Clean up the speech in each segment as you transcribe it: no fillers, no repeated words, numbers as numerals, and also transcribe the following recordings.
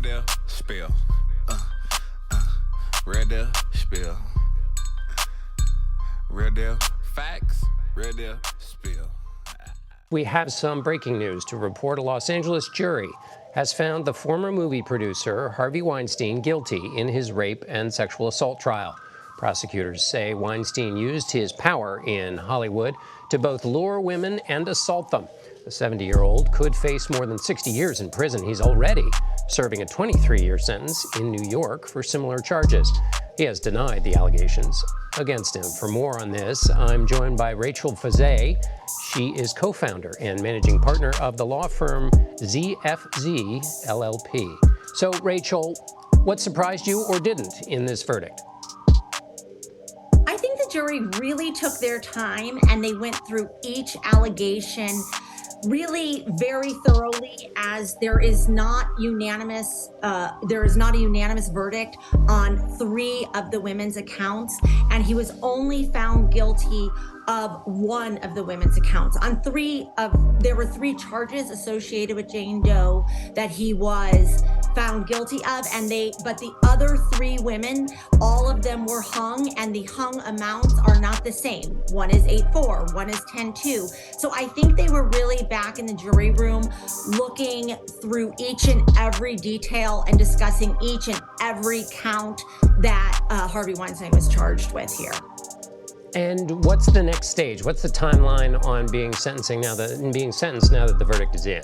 RealDeal spill. RealDeal spill. RealDeal facts. RealDeal spill. We have some breaking news to report. A Los Angeles jury has found the former movie producer Harvey Weinstein guilty in his rape and sexual assault trial. Prosecutors say Weinstein used his power in Hollywood to both lure women and assault them. The 70-year-old could face more than 60 years in prison. He's already serving a 23-year sentence in New York for similar charges. He has denied the allegations against him. For more on this, I'm joined by Rachel Fazet. She is co-founder and managing partner of the law firm ZFZ LLP. So, Rachel, what surprised you or didn't in this verdict? I think the jury really took their time and they went through each allegation really very thoroughly, as there is not a unanimous verdict on 3 of the women's accounts, and he was only found guilty of 1 of the women's accounts. There were 3 charges associated with Jane Doe that he was found guilty of, but the other 3 women, all of them were hung, and the hung amounts are not the same. One is 8-4, one is 10-2. So I think they were really back in the jury room looking through each and every detail and discussing each and every count that Harvey Weinstein was charged with here. And what's the next stage? What's the timeline on being sentenced now that the verdict is in?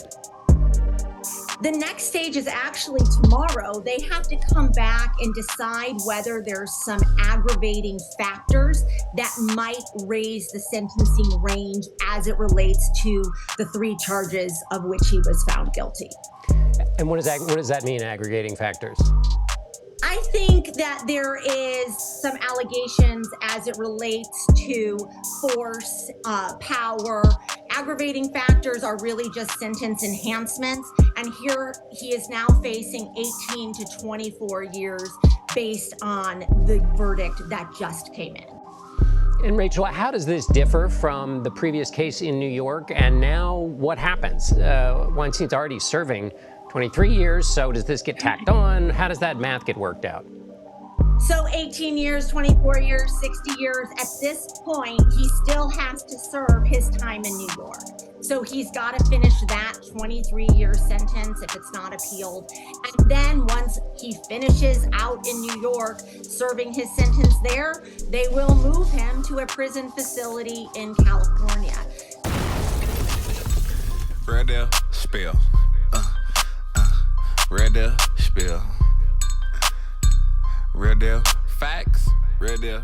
The next stage is actually tomorrow. They have to come back and decide whether there's some aggravating factors that might raise the sentencing range as it relates to the 3 charges of which he was found guilty. And what does that mean, aggregating factors? I think that there is some allegations as it relates to force, power. Aggravating factors are really just sentence enhancements. And here he is now facing 18 to 24 years based on the verdict that just came in. And Rachel, how does this differ from the previous case in New York? And now what happens? Weinstein's already serving 23 years, so does this get tacked on? How does that math get worked out? So 18 years, 24 years, 60 years. At this point, he still has to serve his time in New York. So he's got to finish that 23-year sentence if it's not appealed. And then once he finishes out in New York, serving his sentence there, they will move him to a prison facility in California. RealDeal spill. RealDeal spill. RealDeal facts. RealDeal